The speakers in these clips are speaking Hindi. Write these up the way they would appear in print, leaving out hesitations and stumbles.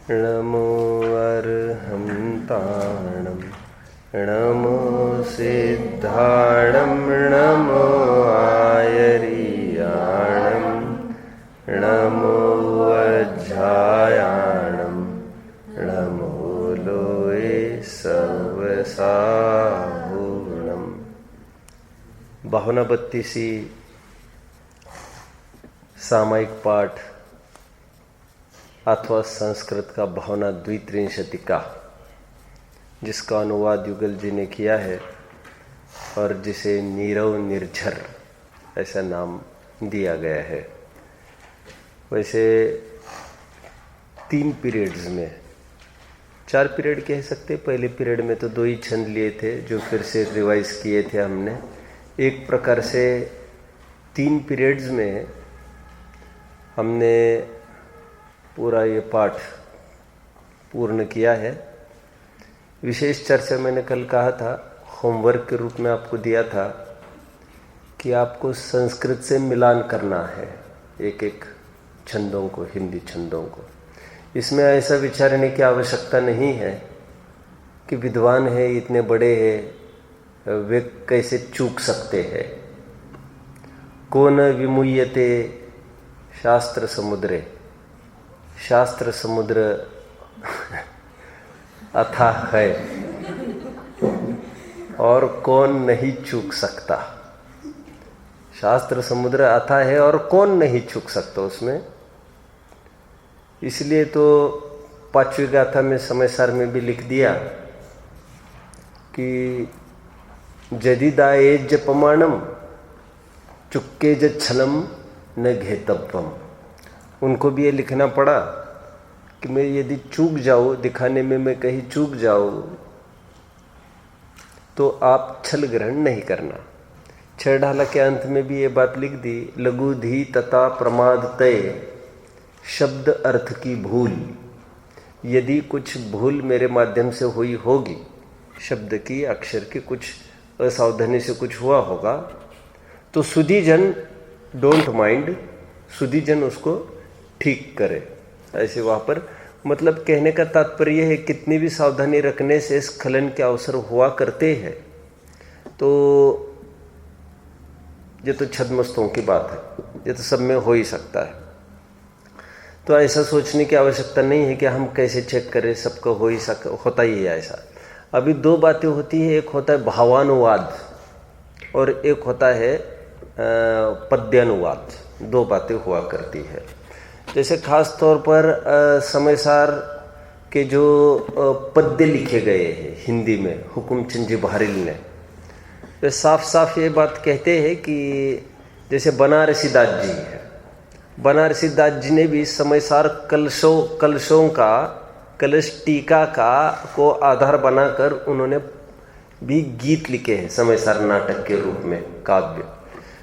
नमो अर्हन्ताणं नमो सिद्धाणं नमो आयर्याणं नमो वज्रायाणं नमो लोये सर्वसाहूर्णम्। 52वीं सामायिक पाठ अथवा संस्कृत का भावना द्वित्रिंशतिका, जिसका अनुवाद युगल जी ने किया है और जिसे नीरव निर्झर ऐसा नाम दिया गया है। वैसे 3 पीरियड्स में 4 पीरियड कह सकते। पहले पीरियड में तो 2 ही छंद लिए थे जो फिर से रिवाइज किए थे हमने। एक प्रकार से 3 पीरियड्स में हमने पूरा ये पाठ पूर्ण किया है। विशेष चर्चा मैंने कल कहा था, होमवर्क के रूप में आपको दिया था कि आपको संस्कृत से मिलान करना है एक एक छंदों को, हिंदी छंदों को। इसमें ऐसा विचारने की आवश्यकता नहीं है कि विद्वान है, इतने बड़े हैं, वे कैसे चूक सकते हैं। को न विमुह्यते शास्त्र समुद्रे, शास्त्र समुद्र अथाह है और कौन नहीं चूक सकता। शास्त्र समुद्र अथाह है और कौन नहीं चूक सकता उसमें। इसलिए तो 5वीं गाथा में समयसार में भी लिख दिया कि जदिदाये जपमाणम चुक्के ज छलम न घेतव्यम। उनको भी ये लिखना पड़ा कि मैं यदि चूक जाऊँ, दिखाने में मैं कहीं चूक जाऊँ तो आप छल ग्रहण नहीं करना। 6 ढाला के अंत में भी ये बात लिख दी, लघुधी तथा प्रमाद तय शब्द अर्थ की भूल। यदि कुछ भूल मेरे माध्यम से हुई होगी, शब्द की, अक्षर की कुछ असावधानी से कुछ हुआ होगा, तो सुधीजन डोंट माइंड, सुधीजन उसको ठीक करे। ऐसे वहाँ पर मतलब कहने का तात्पर्य है, कितनी भी सावधानी रखने से स्खलन के अवसर हुआ करते हैं। तो ये तो छद्मस्तों की बात है, ये तो सब में हो ही सकता है। तो ऐसा सोचने की आवश्यकता नहीं है कि हम कैसे चेक करें, सबको हो ही होता ही है ऐसा। अभी 2 बातें होती है, एक होता है भावानुवाद और एक होता है पद्यानुवाद। 2 बातें हुआ करती है। जैसे खास तौर पर समयसार के जो पद्य लिखे गए हैं हिंदी में हुकुमचंद जी बहारिल ने, वे साफ साफ ये बात कहते हैं कि जैसे बनारसी दास जी है, बनारसी दास जी ने भी समयसार कलशों का, कलश टीका का को आधार बनाकर उन्होंने भी गीत लिखे हैं समयसार नाटक के रूप में, काव्य।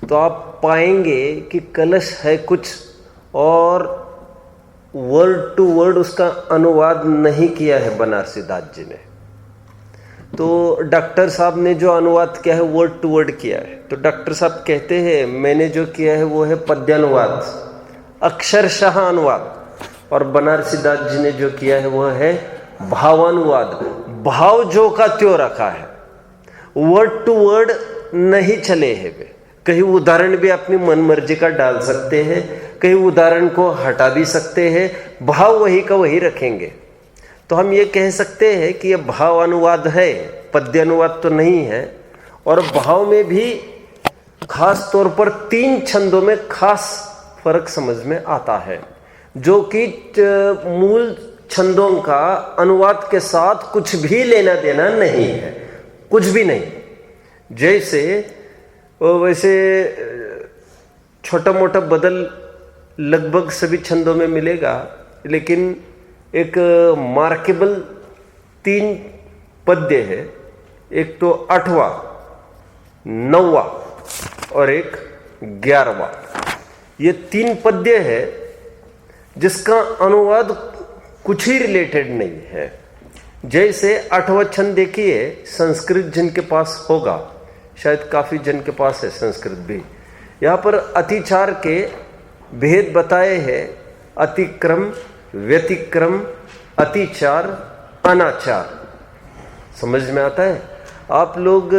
तो आप पाएंगे कि कलश है कुछ और वर्ड टू वर्ड उसका अनुवाद नहीं किया है बनारसी दास जी ने। तो डॉक्टर साहब ने जो अनुवाद किया है वर्ड टू वर्ड किया है। तो डॉक्टर साहब कहते हैं मैंने जो किया है वो है पद्यानुवाद, अक्षरशः अनुवाद, और बनारसी दास जी ने जो किया है वो है भावानुवाद। भाव जो का त्यों रखा है, वर्ड टू वर्ड नहीं चले हैं वे। कहीं उदाहरण भी अपनी मनमर्जी का डाल सकते हैं, कहीं उदाहरण को हटा भी सकते हैं, भाव वही का वही रखेंगे। तो हम ये कह सकते हैं कि ये भाव अनुवाद है, पद्यानुवाद तो नहीं है। और भाव में भी खास तौर पर 3 छंदों में खास फर्क समझ में आता है, जो कि मूल छंदों का अनुवाद के साथ कुछ भी लेना देना नहीं है, कुछ भी नहीं। जैसे वैसे छोटा मोटा बदल लगभग सभी छंदों में मिलेगा, लेकिन एक मार्केबल 3 पद्य है। एक तो 8वां, 9वां और एक 11वां। ये 3 पद्य है जिसका अनुवाद कुछ ही रिलेटेड नहीं है। जैसे 8वां छंद देखिए, संस्कृत जिनके पास होगा, शायद काफी जन के पास है संस्कृत भी, यहाँ पर अतिचार के भेद बताए हैं। अतिक्रम, व्यतिक्रम, अतिचार, अनाचार। समझ में आता है? आप लोग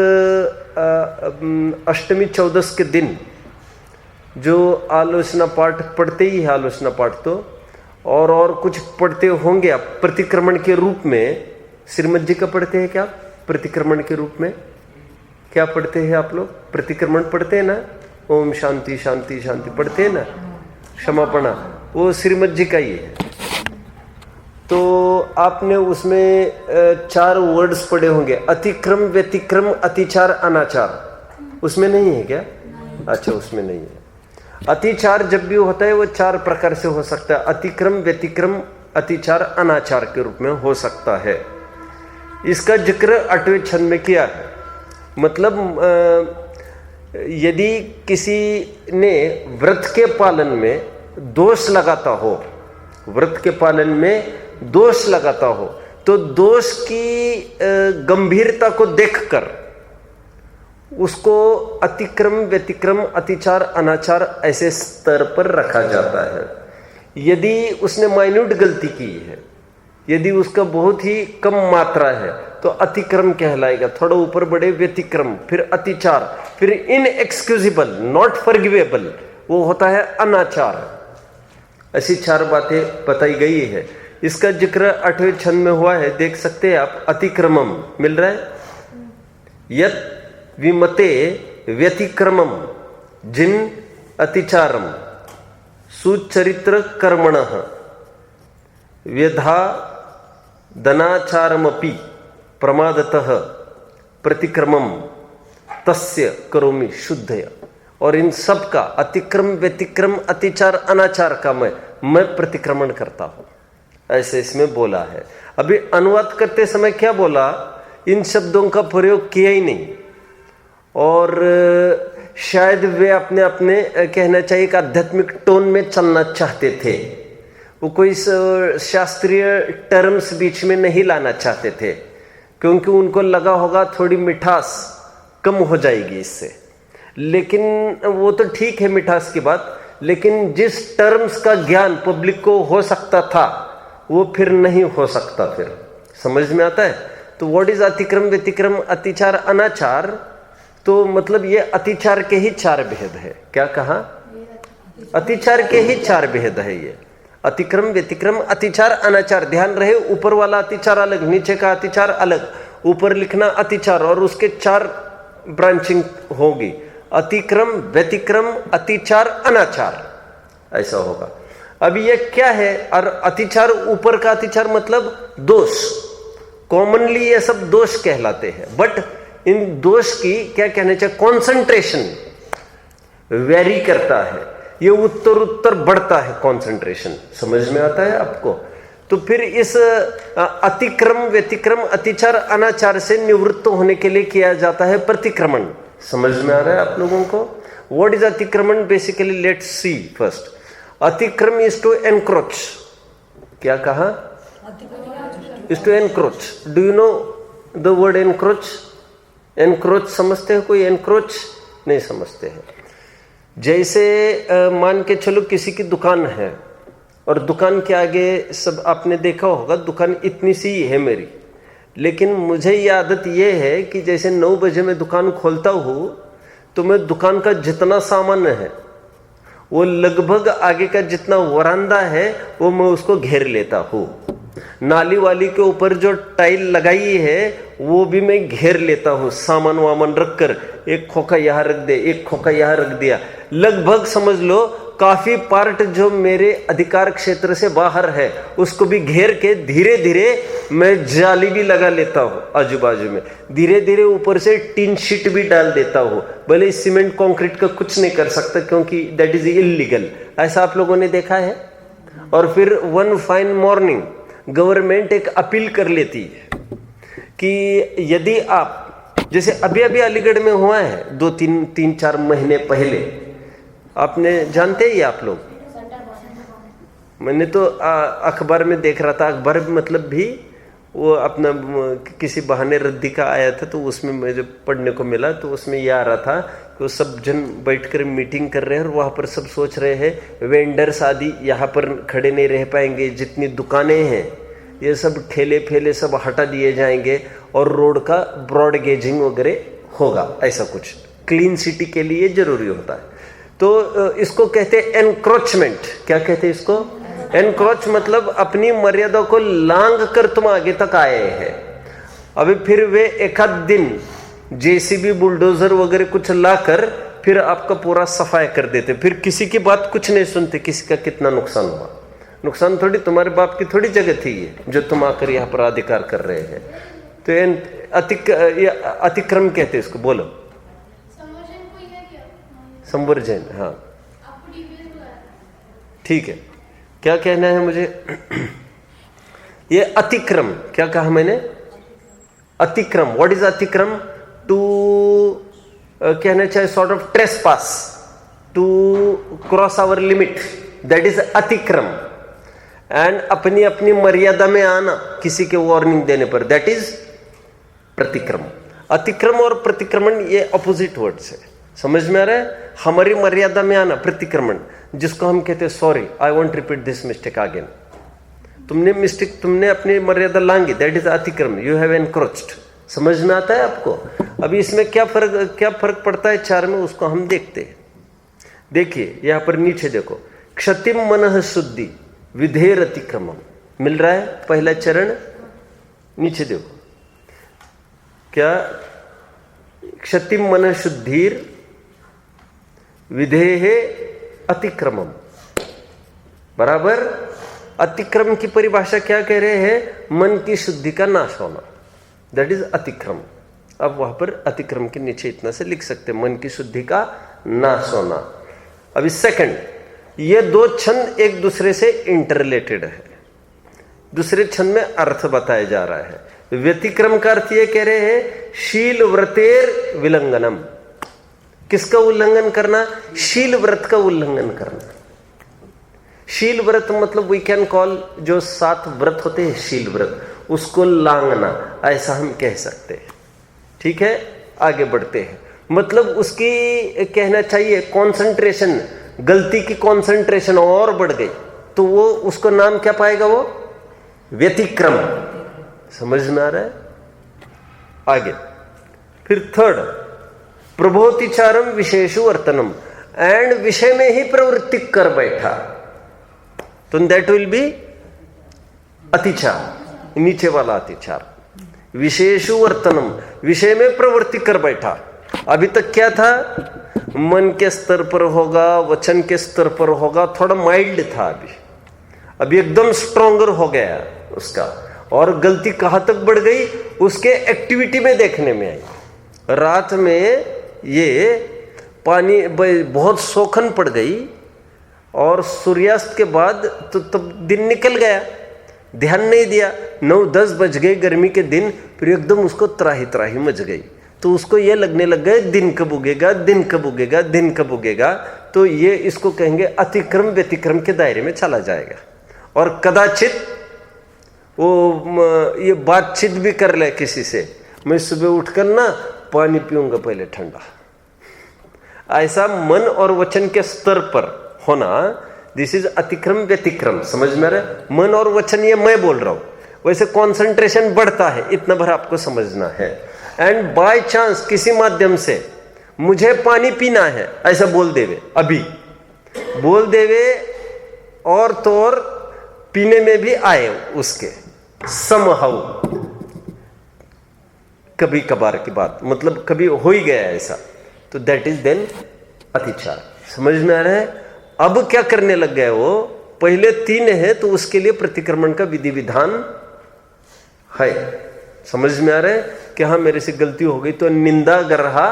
अष्टमी चौदस के दिन जो आलोचना पाठ पढ़ते ही है, आलोचना पाठ तो और कुछ पढ़ते होंगे आप प्रतिक्रमण के रूप में। श्रीमद जी का पढ़ते हैं क्या? प्रतिक्रमण के रूप में क्या पढ़ते हैं आप लोग? प्रतिक्रमण पढ़ते हैं ना? ओम शांति शांति शांति पढ़ते हैं ना? क्षमापणा, वो श्रीमद जी का ही है। तो आपने उसमें 4 वर्ड्स पढ़े होंगे, अतिक्रम, व्यतिक्रम, अतिचार, अनाचार। उसमें नहीं है क्या? अच्छा, उसमें नहीं है। अतिचार जब भी होता है वो 4 प्रकार से हो सकता है। अतिक्रम, व्यतिक्रम, अतिचार, अनाचार के रूप में हो सकता है। इसका जिक्र 8वें छंद में किया है। मतलब यदि किसी ने व्रत के पालन में दोष लगाता हो, व्रत के पालन में दोष लगाता हो, तो दोष की गंभीरता को देखकर उसको अतिक्रम, व्यतिक्रम, अतिचार, अनाचार ऐसे स्तर पर रखा जाता है। यदि उसने माइन्यूट गलती की है, यदि उसका बहुत ही कम मात्रा है, तो अतिक्रम कहलाएगा। थोड़ा ऊपर बढ़े व्यतिक्रम, फिर अतिचार, फिर इनएक्सक्यूजिबल, नॉट फॉरगिवेबल, वो होता है अनाचार। ऐसी 4 बातें बताई गई है। इसका जिक्र 8वें छंद में हुआ है, देख सकते हैं आप। अतिक्रमम मिल रहा है, यत विमते व्यतिक्रमम जिन अतिचारम सुचरित्र कर्मणः व्यधा दनाचारमपि प्रमादतः प्रतिक्रमम तस्य करोमि शुद्धया। और इन सब का अतिक्रम, व्यतिक्रम, अतिचार, अनाचार का मैं प्रतिक्रमण करता हूं, ऐसे इसमें बोला है। अभी अनुवाद करते समय क्या बोला? इन शब्दों का प्रयोग किया ही नहीं। और शायद वे अपने अपने कहना चाहिए कि आध्यात्मिक टोन में चलना चाहते थे। वो कोई शास्त्रीय टर्म्स बीच में नहीं लाना चाहते थे, क्योंकि उनको लगा होगा थोड़ी मिठास कम हो जाएगी इससे। लेकिन वो तो ठीक है मिठास की बात, लेकिन जिस टर्म्स का ज्ञान पब्लिक को हो सकता था वो फिर नहीं हो सकता। फिर समझ में आता है? तो व्हाट इज अतिक्रम, व्यतिक्रम, अतिचार, अनाचार? तो मतलब ये अतिचार के ही 4 भेद है। क्या कहा? अतिचार के ही 4 भेद है ये। अतिक्रम, व्यतिक्रम, अतिचार, अनाचार। ध्यान रहे, ऊपर वाला अतिचार अलग, नीचे का अतिचार अलग। ऊपर लिखना अतिचार और उसके 4 ब्रांचिंग होगी, अतिक्रम, व्यतिक्रम, अतिचार, अनाचार, ऐसा होगा। अब ये क्या है? और अतिचार, ऊपर का अतिचार मतलब दोष। कॉमनली ये सब दोष कहलाते हैं, बट इन दोष की क्या कहने चाहिए, कॉन्सेंट्रेशन वेरी करता है। ये उत्तर उत्तर बढ़ता है कॉन्सेंट्रेशन। समझ में आता है आपको? तो फिर इस अतिक्रम, व्यतिक्रम, अतिचार, अनाचार से निवृत्त होने के लिए किया जाता है प्रतिक्रमण। समझ में आ रहा है आप लोगों को? व्हाट इज अतिक्रमण? Basically let's see first. अतिक्रम इज टू एनक्रोच। क्या कहा? Is to encroach. Do you know the word encroach? Encroach समझते हैं कोई? एनक्रोच नहीं समझते हैं। जैसे मान के चलो किसी की दुकान है और दुकान के आगे सब आपने देखा होगा, दुकान इतनी सी ही है मेरी, लेकिन मुझे ये आदत ये है कि जैसे 9 बजे मैं दुकान खोलता हूँ तो मैं दुकान का जितना सामान है वो लगभग आगे का जितना वरांदा है वो मैं उसको घेर लेता हूँ। नाली वाली के ऊपर जो टाइल लगाई है वो भी मैं घेर लेता हूँ, सामान वामान रख कर। एक खोखा यहाँ रख दे, एक खोखा यहाँ रख दिया। लगभग समझ लो काफी पार्ट जो मेरे अधिकार क्षेत्र से बाहर है उसको भी घेर के धीरे धीरे मैं जाली भी लगा लेता हूँ आजू बाजू में। धीरे धीरे ऊपर से टिन शीट भी डाल देता हूँ। भले सीमेंट कंक्रीट का कुछ नहीं कर सकता क्योंकि दैट इज इलीगल। ऐसा आप लोगों ने देखा है? और फिर वन फाइन मॉर्निंग गवर्नमेंट एक अपील कर लेती है कि यदि आप, जैसे अभी अभी अलीगढ़ में हुआ है 2-3-4 महीने पहले, आपने जानते ही आप लोग, मैंने तो अखबार में देख रहा था। अखबार मतलब भी वो अपना किसी बहाने रद्दी का आया था तो उसमें मुझे पढ़ने को मिला, तो उसमें यह आ रहा था कि वो सब जन बैठकर मीटिंग कर रहे हैं और वहाँ पर सब सोच रहे हैं वेंडर्स आदि यहाँ पर खड़े नहीं रह पाएंगे, जितनी दुकानें हैं ये सब ठेले फेले सब हटा दिए जाएंगे और रोड का ब्रॉड गेजिंग वगैरह होगा, ऐसा कुछ क्लीन सिटी के लिए जरूरी होता है। तो इसको कहते हैं एनक्रोचमेंट। क्या कहते हैं इसको? एनक्रोच मतलब अपनी मर्यादा को लांघ कर तुम आगे तक आए हैं। अभी फिर वे एक आध दिन जेसीबी बुलडोजर वगैरह कुछ लाकर फिर आपका पूरा सफाई कर देते, फिर किसी की बात कुछ नहीं सुनते, किसी का कितना नुकसान हुआ। नुकसान थोड़ी तुम्हारे बाप की थोड़ी जगह थी ये, जो तुम आकर यहाँ पर अधिकार कर रहे हैं। तो ये अतिक्रम कहते हैं इसको। बोलो। संवर्जन। हाँ ठीक है, क्या कहना है मुझे? ये अतिक्रम, क्या कहा मैंने? अतिक्रम। व्हाट इज अतिक्रम? टू कहना चाहिए sort of trespass, to cross our limit, that is अतिक्रम। एंड अपनी अपनी मर्यादा में आना किसी के वार्निंग देने पर, दैट इज प्रतिक्रम। अतिक्रम और प्रतिक्रमण ये अपोजिट वर्ड्स है, समझ में आ रहा है? हमारी मर्यादा में आना प्रतिक्रमण, जिसको हम कहते हैं sorry I won't repeat this mistake again. तुमने अपनी मर्यादा लांगी, दैट इज अतिक्रम, यू हैव एनक्रोच्ड। समझ में आता है आपको? अभी इसमें क्या फर्क पड़ता है चार में, उसको हम देखते हैं। देखिए यहां पर नीचे देखो, क्षतिम मनः शुद्धि विधेर अतिक्रमम मिल रहा है, पहला चरण। नीचे देखो क्या, क्षतिम मनः शुद्धिर विधेह अतिक्रमम, बराबर। अतिक्रम की परिभाषा क्या कह रहे हैं? मन की शुद्धि का नाश होना, दैट इज अतिक्रम। अब वहां पर अतिक्रम के नीचे इतना से लिख सकते हैं, मन की शुद्धि का नाश होना। अभी सेकंड, ये दो छंद एक दूसरे से इंटररिलेटेड है, दूसरे छंद में अर्थ बताया जा रहा है। व्यतिक्रम का अर्थ ये कह रहे हैं शील व्रतेर विलंघनम। किसका उल्लंघन करना? शील व्रत का उल्लंघन करना। शील व्रत मतलब वी कैन कॉल, जो 7 व्रत होते हैं शील व्रत, उसको लांघना, ऐसा हम कह सकते हैं। ठीक है, आगे बढ़ते हैं। मतलब उसकी कहना चाहिए कॉन्सेंट्रेशन, गलती की कॉन्सेंट्रेशन और बढ़ गई तो वो उसको नाम क्या पाएगा? वो व्यतिक्रम। समझ में आ रहा है? आगे फिर थर्ड, प्रभोतिचारम विशेषु वर्तनम, एंड विषय में ही प्रवृत्ति कर बैठा, तो दैट विल बी अतिचार, नीचे वाला अतिचार। विशेषु वर्तनम, विषय में प्रवृत्ति कर बैठा। अभी तक क्या था? मन के स्तर पर होगा, वचन के स्तर पर होगा, थोड़ा माइल्ड था। अभी एकदम स्ट्रोंगर हो गया उसका, और गलती कहां तक बढ़ गई? उसके एक्टिविटी में देखने में आई। रात में ये पानी बहुत सोखन पड़ गई और सूर्यास्त के बाद तो तब दिन निकल गया, ध्यान नहीं दिया। 9-10 बज गए गर्मी के दिन, फिर एकदम उसको त्राही त्राही मच गई। तो उसको ये लगने लग गए दिन कब उगेगा, दिन कब उगेगा, दिन कब उगेगा। तो ये इसको कहेंगे अतिक्रम व्यतिक्रम के दायरे में चला जाएगा। और कदाचित वो ये बातचीत भी कर ले किसी से, मैं सुबह उठकर ना पानी पीऊंगा पहले ठंडा। ऐसा मन और वचन के स्तर पर होना, दिस इज अतिक्रम व्यतिक्रम। समझ में आ रहा है? मन और वचन ये मैं बोल रहा हूं, वैसे कॉन्सेंट्रेशन बढ़ता है, इतना भर आपको समझना है। एंड बाय चांस किसी माध्यम से मुझे पानी पीना है ऐसा बोल देवे, अभी बोल देवे, और तो और पीने में भी आए उसके समहाउ, कभी कभार की बात, मतलब कभी हो ही गया ऐसा, तो दैट इज देन अतिचार। समझ में आ रहा है? अब क्या करने लग गए वो? पहले 3 है तो उसके लिए प्रतिक्रमण का विधि विधान है। समझ में आ रहा है कि हाँ मेरे से गलती हो गई, तो निंदा गर्हा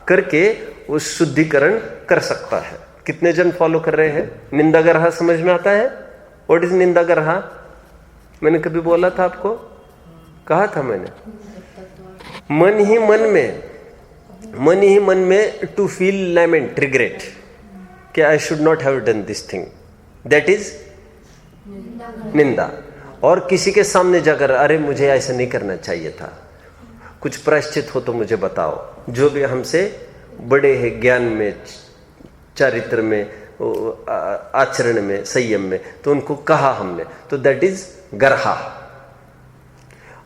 करके वो शुद्धिकरण कर सकता है। कितने जन फॉलो कर रहे हैं? निंदा गर्हा समझ में आता है? व्हाट इज निंदा गर्हा? मैंने कभी बोला था आपको, कहा था मैंने, मन ही मन में टू फील लैमेंट, रिग्रेट कि I should not have done this thing, that is निंदा। और किसी के सामने जाकर अरे मुझे ऐसा नहीं करना चाहिए था, कुछ प्रायश्चित हो तो मुझे बताओ। जो भी हमसे बड़े हैं ज्ञान में, चारित्र में, आचरण में, संयम में, तो उनको कहा हमने, तो दैट इज गर्हा।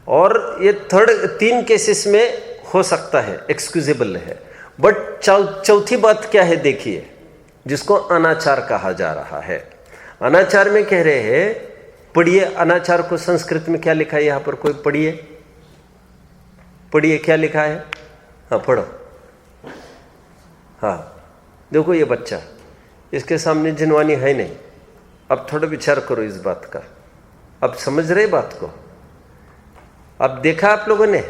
और ये तीन केसेस में हो सकता है, एक्सक्यूजेबल है। बट चौथी बात क्या है देखिए, जिसको अनाचार कहा जा रहा है। अनाचार में कह रहे हैं, पढ़िए अनाचार को संस्कृत में क्या लिखा है यहां पर, कोई पढ़िए, पढ़िए क्या लिखा है। हाँ पढ़ो। हाँ देखो ये बच्चा, इसके सामने जिनवानी है नहीं। अब थोड़ा विचार करो इस बात का, अब समझ रहे बात को। अब देखा आप लोगों ने,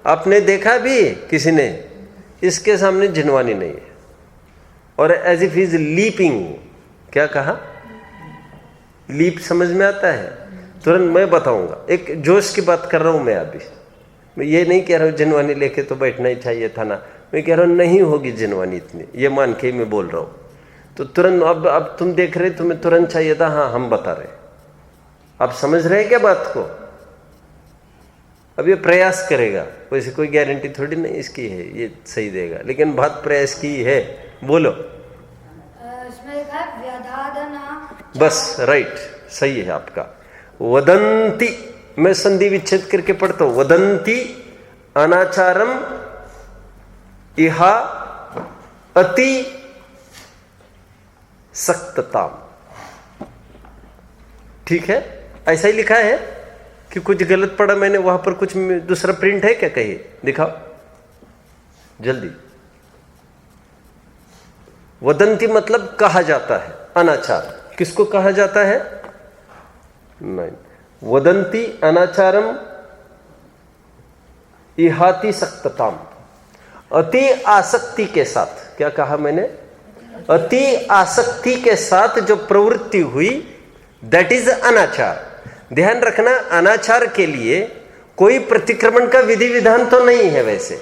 आपने देखा भी किसी ने, इसके सामने जिनवानी नहीं है और एज इफ इज लीपिंग। क्या कहा, लीप समझ में आता है तुरंत। मैं बताऊंगा, एक जोश की बात कर रहा हूं मैं अभी। मैं ये नहीं कह रहा हूं जिनवानी लेके तो बैठना ही चाहिए था ना, मैं कह रहा हूं नहीं होगी जिनवानी इतनी, ये मान के मैं बोल रहा हूं। तो तुरंत अब तुम देख रहे, तुम्हें तुरंत चाहिए था। हाँ हम बता रहे, आप समझ रहे क्या बात को। अब ये प्रयास करेगा, वैसे कोई गारंटी थोड़ी नहीं इसकी है ये सही देगा, लेकिन बात प्रयास की है। बोलो। इसमें लिखा है व्याधादना। बस राइट, सही है आपका। वदंती, मैं संधि विच्छेद करके पढ़ता हूं। वदंती अनाचारम इहा अति सख्तताम। ठीक है, ऐसा ही लिखा है कि कुछ गलत पढ़ा मैंने वहां पर, कुछ दूसरा प्रिंट है क्या, कहीं दिखाओ जल्दी। वदंती मतलब कहा जाता है, अनाचार किसको कहा जाता है। नहीं, वदंती अनाचारम इहाति सख्तताम, अति आसक्ति के साथ। क्या कहा मैंने, अति आसक्ति के साथ जो प्रवृत्ति हुई, दैट इज अनाचार। ध्यान रखना, अनाचार के लिए कोई प्रतिक्रमण का विधि विधान तो नहीं है वैसे,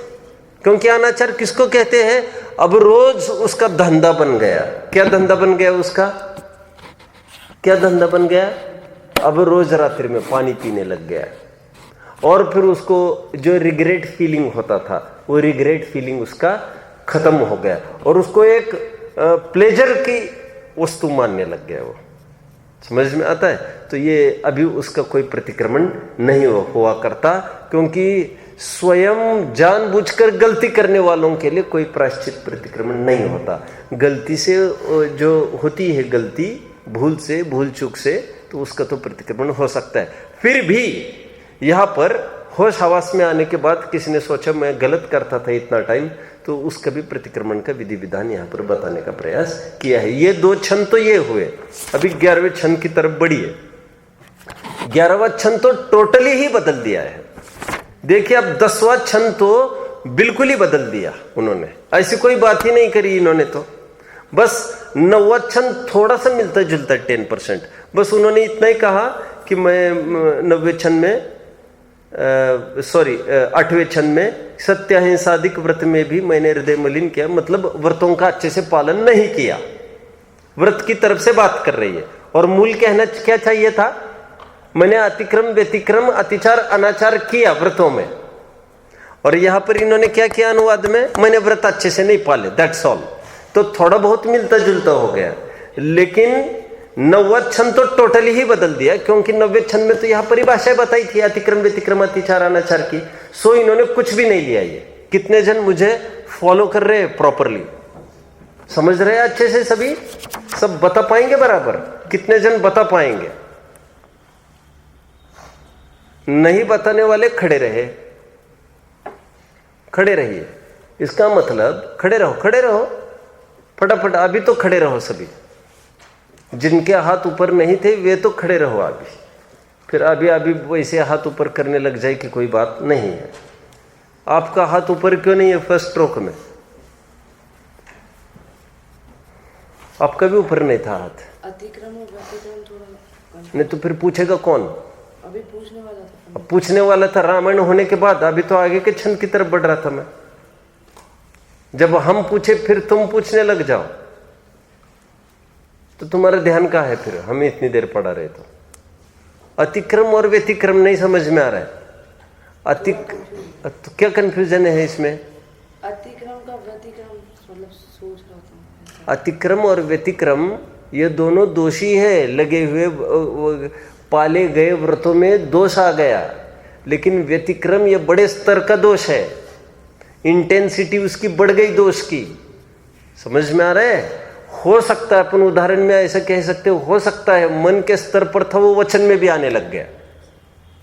क्योंकि अनाचार किसको कहते हैं, अब रोज उसका धंधा बन गया। क्या धंधा बन गया उसका, क्या धंधा बन गया, अब रोज रात्रि में पानी पीने लग गया। और फिर उसको जो रिग्रेट फीलिंग होता था, वो रिग्रेट फीलिंग उसका खत्म हो गया और उसको एक प्लेजर की वस्तु मानने लग गया। वो समझ में आता है। तो ये अभी उसका कोई प्रतिक्रमण नहीं हुआ करता, क्योंकि स्वयं जानबूझकर गलती करने वालों के लिए कोई प्रायश्चित प्रतिक्रमण नहीं होता। गलती से जो होती है गलती, भूल से, भूल चूक से, तो उसका तो प्रतिक्रमण हो सकता है। फिर भी यहाँ पर होश हवास में आने के बाद किसी ने सोचा मैं गलत करता था इतना टाइम, तो उसका भी प्रतिक्रमण का विधि विधान यहाँ पर बताने का प्रयास किया है। ये दो छंद तो ये हुए, अभी 11वें छंद की तरफ बढ़िए। 11वां छंद तो टोटली ही बदल दिया है। देखिए अब 10वां छंद तो बिल्कुल ही बदल दिया उन्होंने, ऐसी कोई बात ही नहीं करी इन्होंने। तो बस 9वां छंद थोड़ा सा मिलता जुलता 10%, बस उन्होंने इतना ही कहा कि मैं 9वें छंद में 8वें छंद में सत्याहिंसादिक व्रत में भी मैंने हृदय मलिन किया, मतलब व्रतों का अच्छे से पालन नहीं किया। व्रत की तरफ से बात कर रही है। और मूल कहना क्या चाहिए था, मैंने अतिक्रम व्यतिक्रम अतिचार अनाचार किया व्रतों में। और यहां पर इन्होंने क्या किया अनुवाद में, मैंने व्रत अच्छे से नहीं पाले, दैट्स ऑल। तो थोड़ा बहुत मिलता जुलता हो गया। लेकिन 9वां छंद तो टोटली ही बदल दिया, क्योंकि 9वें छंद में तो यहां परिभाषाएं बताई थी अतिक्रम व्यतिक्रम अतिचार अनाचार की। सो इन्होंने कुछ भी नहीं लिया। ये कितने जन मुझे फॉलो कर रहे हैं प्रॉपरली, समझ रहे हैं अच्छे से, सभी सब बता पाएंगे बराबर, कितने जन बता पाएंगे। नहीं बताने वाले खड़े रहे, खड़े रहिए। इसका मतलब खड़े रहो, खड़े रहो फटाफट, अभी तो खड़े रहो सभी। जिनके हाथ ऊपर नहीं थे वे तो खड़े रहो अभी, फिर अभी वैसे हाथ ऊपर करने लग जाए कि कोई बात नहीं है। आपका हाथ ऊपर क्यों नहीं है फर्स्ट स्ट्रोक में, आपका भी ऊपर नहीं था हाथ। अतिक्रम और व्यतिक्रम थोड़ा नहीं तो फिर पूछेगा कौन, अभी पूछने वाला था। अब पूछने वाला था रामायण होने के बाद, अभी तो आगे के छंद की तरफ बढ़ रहा था मैं। जब हम पूछे फिर तुम पूछने लग जाओ तो तुम्हारा ध्यान कहाँ है फिर, हमें इतनी देर पढ़ा रहे तो। अतिक्रम और व्यतिक्रम नहीं समझ में आ रहा है। तो क्या कंफ्यूजन है इसमें, अतिक्रम का व्यतिक्रम मतलब सोच रहा था। अतिक्रम और व्यतिक्रम ये दोनों दोषी है, लगे हुए पाले गए व्रतों में दोष आ गया। लेकिन व्यतिक्रम ये बड़े स्तर का दोष है, इंटेंसिटी उसकी बढ़ गई दोष की। समझ में आ रहा है? हो सकता है अपन उदाहरण में ऐसा कह सकते हो सकता है मन के स्तर पर था वो वचन में भी आने लग गया,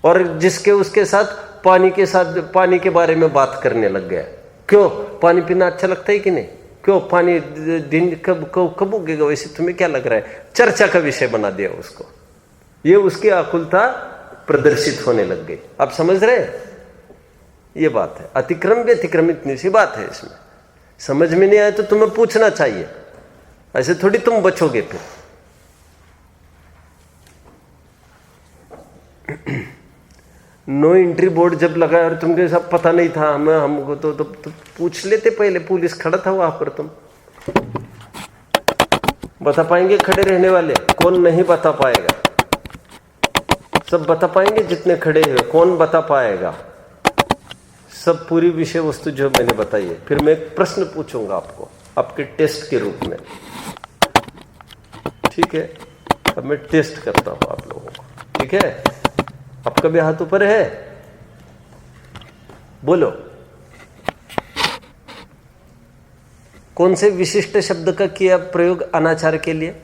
और जिसके उसके साथ पानी के बारे में बात करने लग गया। क्यों? पानी पीना अच्छा लगता है कि नहीं? क्यों? पानी दिन कब उगेगा? वैसे तुम्हें क्या लग रहा है? चर्चा का विषय बना दिया उसको। ये उसकी आकुलता प्रदर्शित होने लग गई। आप समझ रहे? ये बात है। अतिक्रम व्यतिक्रम इतनी सी बात है इसमें। समझ में नहीं आए तो तुम्हें पूछना चाहिए, ऐसे थोड़ी तुम बचोगे फिर। नो एंट्री बोर्ड जब लगा और तुमको सब पता नहीं था, हमको तो पूछ लेते पहले, पुलिस खड़ा था वहां पर। तुम बता पाएंगे? खड़े रहने वाले कौन नहीं बता पाएगा? सब बता पाएंगे जितने खड़े हैं। कौन बता पाएगा? सब पूरी विषय वस्तु जो मैंने बताई है। फिर मैं एक प्रश्न पूछूंगा आपको आपके टेस्ट के रूप में, ठीक है? अब मैं टेस्ट करता हूं आप लोगों को, ठीक है? आपका भी हाथ ऊपर है, बोलो। कौन से विशिष्ट शब्द का किया प्रयोग अनाचार के लिए?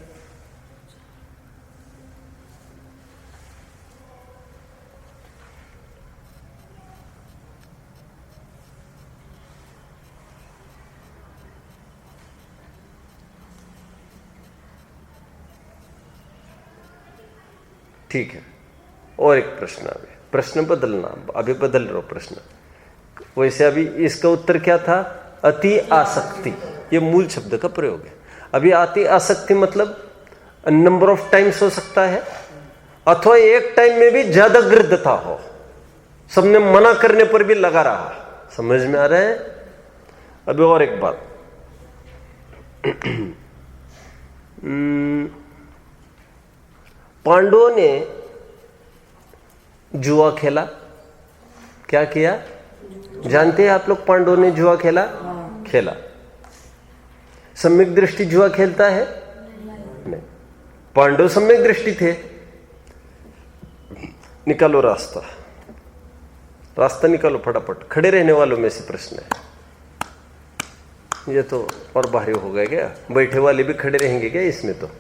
ठीक है, और एक प्रश्न। अभी प्रश्न बदलना, अभी बदल रहा प्रश्न। वैसे अभी इसका उत्तर क्या था? अति आसक्ति। ये मूल शब्द का प्रयोग है। अभी अति आसक्ति मतलब नंबर ऑफ टाइम्स हो सकता है, अथवा एक टाइम में भी ज्यादा गृद्धता हो, सबने मना करने पर भी लगा रहा। समझ में आ रहा है? अभी और एक बात। पांडवों ने जुआ खेला। क्या किया? जानते हैं आप लोग? पांडवों ने जुआ खेला। खेला। सम्यक दृष्टि जुआ खेलता है? नहीं। पांडव सम्यक दृष्टि थे। निकालो रास्ता, रास्ता निकालो फटाफट। खड़े रहने वालों में से प्रश्न है ये तो, और भारी हो गए क्या? बैठे वाले भी खड़े रहेंगे क्या इसमें? तो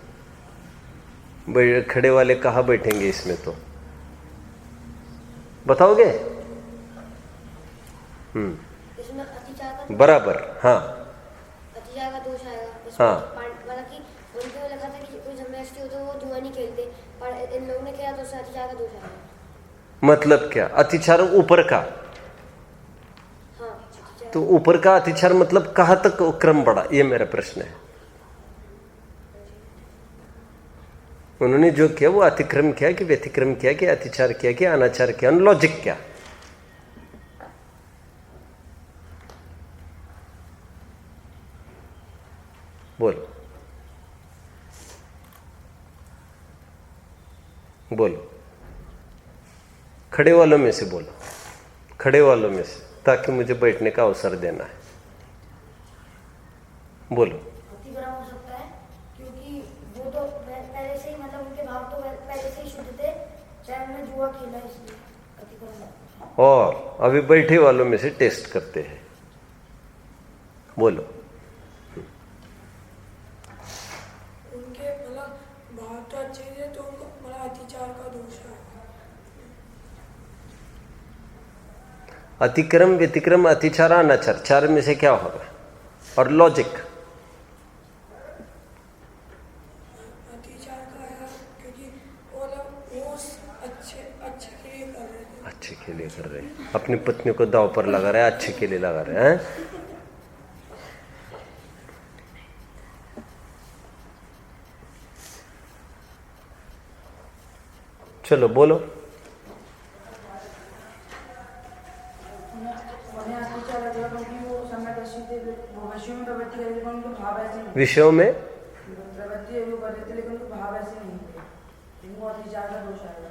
खड़े वाले कहाँ बैठेंगे इसमें? तो बताओगे? इसमें अतिचार का बराबर। हाँ, अतिचार का दोष आएगा। हाँ, मतलब कि उनको लगा था कि कोई जबरदस्ती हो तो वो जुआ नहीं खेलते, पर इन लोगों ने किया तो उससे अतिचार का दोष आएगा। मतलब क्या? अतिचार ऊपर का? हाँ, तो ऊपर का अतिचार मतलब कहाँ तक क्रम बढ़ा? ये मेरा प्रश्न है। उन्होंने जो किया वो अतिक्रम किया कि व्यतिक्रम किया कि अतिचार किया कि अनाचार किया? लॉजिक क्या? बोलो बोलो। खड़े वालों में से बोलो, खड़े वालों में से, ताकि मुझे बैठने का अवसर देना है। बोलो। अतिक्रम हो सकता है क्योंकि वो तो पहले से ही, मतलब उनके भाव तो पहले से ही शुद्ध थे, चाहे उन्होंने जुआ खेला, इसलिए अतिक्रम। और अभी बैठे वालों में से टेस्ट करते हैं। बोलो। उनके मतलब भाव तो अच्छे थे तो उनको बड़ा अतिचार का दोष है। अतिक्रम, व्यतिक्रम, अतिचार, अनाचार, चार में से क्या होगा? और लॉजिक? अतिचार का है क्योंकि वो अच्छे के लिए कर रहे थे। अच्छे के लिए कर रहे हैं, अपनी पत्नी को दाव पर लगा रहे हैं, अच्छे के लिए लगा रहे हैं। चलो बोलो। विषयों में प्रवृत्ति वो कर रहे थे लेकिन उनको भाव ऐसे नहीं थे, इनको अतिचार का दोष आएगा।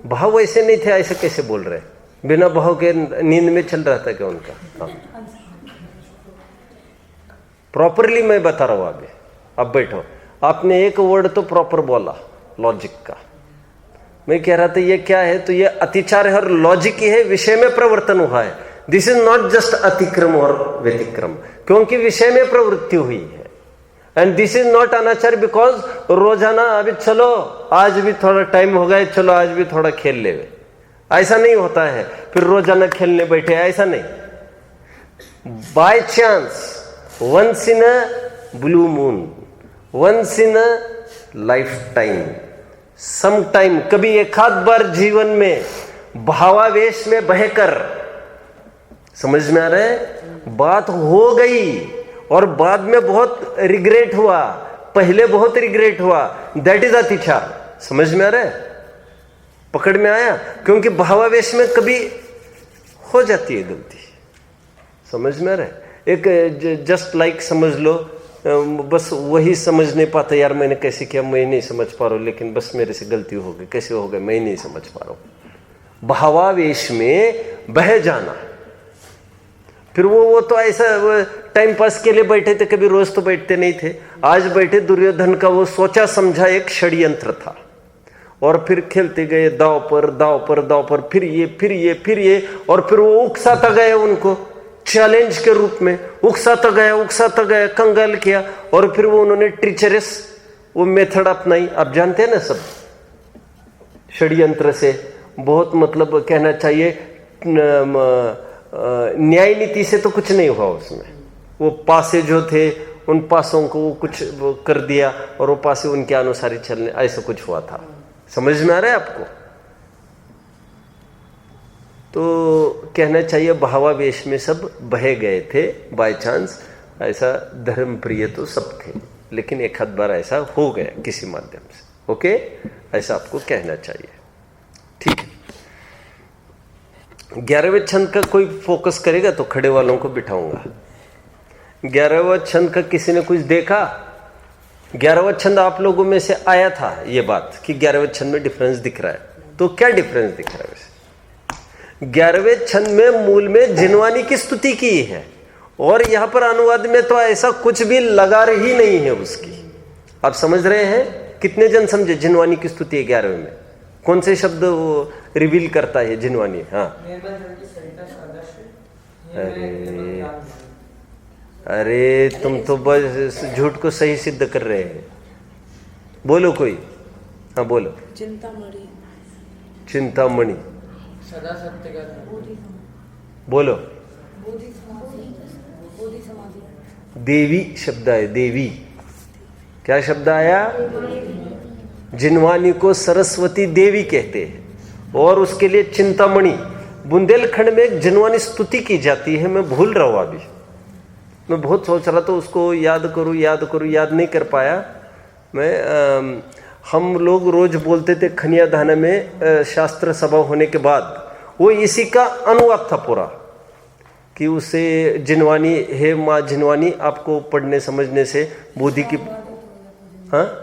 भाव वैसे नहीं थे, ऐसे कैसे बोल रहे? बिना भाव के नींद में चल रहा था क्या उनका? हाँ, प्रॉपरली मैं बता रहा हूं। अभी अब बैठो। आपने एक वर्ड तो प्रॉपर बोला लॉजिक का, मैं कह रहा था ये क्या है, तो ये अतिचार है और लॉजिक ही है, विषय में प्रवर्तन हुआ है। दिस इज नॉट जस्ट अतिक्रम और व्यतिक्रम, क्योंकि विषय में प्रवृत्ति हुई है। एंड दिस इज नॉट अनाचार बिकॉज रोजाना अभी चलो आज भी थोड़ा टाइम हो गया, चलो आज भी थोड़ा खेल ले, ऐसा नहीं होता है। फिर रोजाना खेलने बैठे, ऐसा नहीं। By chance, once in a blue moon, once in a lifetime, some time, कभी एक आध बार जीवन में भावावेश में बहकर, समझ में आ रहा है, बात हो गई और बाद में बहुत रिग्रेट हुआ, पहले बहुत रिग्रेट हुआ, दैट इज अतिचार। समझ में आ रहा है, पकड़ में आया, क्योंकि भावावेश में कभी हो जाती है गलती। समझ में आ रहा है, एक जस्ट लाइक समझ लो, बस वही समझ नहीं पाता, यार मैंने कैसे किया मैं नहीं समझ पा रहा हूं, लेकिन बस मेरे से गलती हो गई, कैसे हो गई मैं नहीं समझ पा रहा हूं। भावावेश में बह जाना, फिर वो तो ऐसा टाइम पास के लिए बैठे थे, कभी रोज तो बैठते नहीं थे, आज बैठे। दुर्योधन का वो सोचा समझा एक षड्यंत्र था, और फिर खेलते गए दाव पर दाव पर दाव पर, फिर ये फिर ये फिर ये, और फिर वो उकसाता गया, उनको चैलेंज के रूप में उकसाता गया, कंगाल किया, और फिर वो उन्होंने ट्रीचरस वो मेथड अपनाई। आप जानते हैं ना सब, षड्यंत्र से बहुत, मतलब कहना चाहिए न्याय नीति से तो कुछ नहीं हुआ उसमें। वो पासे जो थे, उन पासों को वो कुछ वो कर दिया, और वो पासे उनके अनुसार ही चलने, ऐसा कुछ हुआ था। समझ में आ रहा है आपको? तो कहना चाहिए भावावेश में सब बहे गए थे बाय चांस। ऐसा धर्म प्रिय तो सब थे, लेकिन एक आध बार ऐसा हो गया किसी माध्यम से। ओके, ऐसा आपको कहना चाहिए। ठीक है, 11वें छंद का कोई फोकस करेगा तो खड़े वालों को बिठाऊंगा। 11वां छंद का किसी ने कुछ देखा? 11वां छंद आप लोगों में से आया था ये बात कि 11वें छंद में डिफरेंस दिख रहा है, तो क्या डिफरेंस दिख रहा है? वैसे 11वें छंद में मूल में जिनवानी की स्तुति की है, और यहां पर अनुवाद में तो ऐसा कुछ भी लगार ही नहीं है उसकी। आप समझ रहे हैं? कितने जन समझे जिनवानी की स्तुति है 11वें में? कौन से शब्द वो रिवील करता है जिनवानी? हाँ, अरे तुम तो बस झूठ को सही सिद्ध कर रहे हैं। बोलो कोई, हाँ बोलो। चिंतामणि, चिंतामणि, सदा सत्य का, बोलो। बोधि समाधि, देवी शब्द है, देवी। क्या शब्द आया? जिनवानी को सरस्वती देवी कहते हैं, और उसके लिए चिंतामणि। बुंदेलखंड में एक जिनवानी स्तुति की जाती है, मैं भूल रहा हूं अभी, मैं बहुत सोच रहा था उसको याद करूं, याद नहीं कर पाया मैं। हम लोग रोज बोलते थे खनिया धाना में शास्त्र सभा होने के बाद, वो इसी का अनुवाद था पूरा, कि उसे जिनवानी, हे माँ जिनवानी, आपको पढ़ने समझने से बुद्धि की, हाँ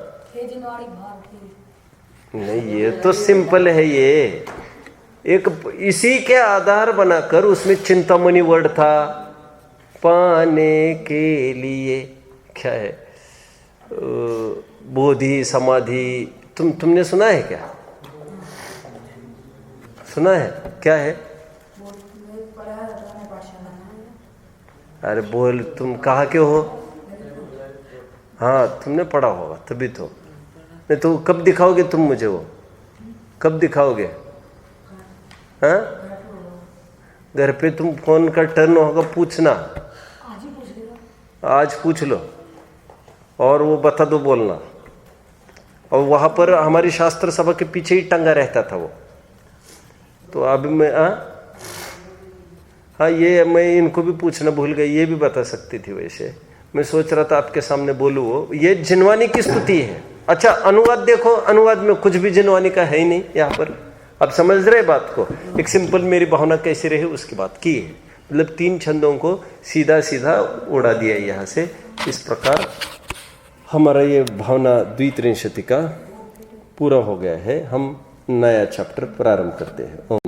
नहीं, ये तो सिंपल है। ये एक इसी के आधार बनाकर उसमें चिंतामणि वर्ड था, पाने के लिए क्या है, बोधि समाधि। तुमने सुना है क्या? सुना है? क्या है? अरे बोल, तुम कहाँ के हो? हाँ तुमने पढ़ा होगा तभी तो। नहीं तो कब दिखाओगे तुम मुझे? वो कब दिखाओगे? हाँ, घर पे तुम फोन का टर्न होगा, पूछना, आज पूछ लो और वो बता दो, बोलना। और वहां पर हमारी शास्त्र सभा के पीछे ही टंगा रहता था वो। तो अभी मैं हाँ ये मैं इनको भी पूछना भूल गई, ये भी बता सकती थी। वैसे मैं सोच रहा था आपके सामने बोलूँ। वो ये जिनवानी की स्तुति है। अच्छा अनुवाद देखो, अनुवाद में कुछ भी जिनवानी का है ही नहीं यहाँ पर। आप समझ रहे बात को? एक सिंपल मेरी भावना कैसी रही उसकी बात की है। मतलब 3 छंदों को सीधा सीधा उड़ा दिया यहाँ से। इस प्रकार हमारा ये भावना द्वित्रिंशति का पूरा हो गया है। हम नया चैप्टर प्रारंभ करते हैं।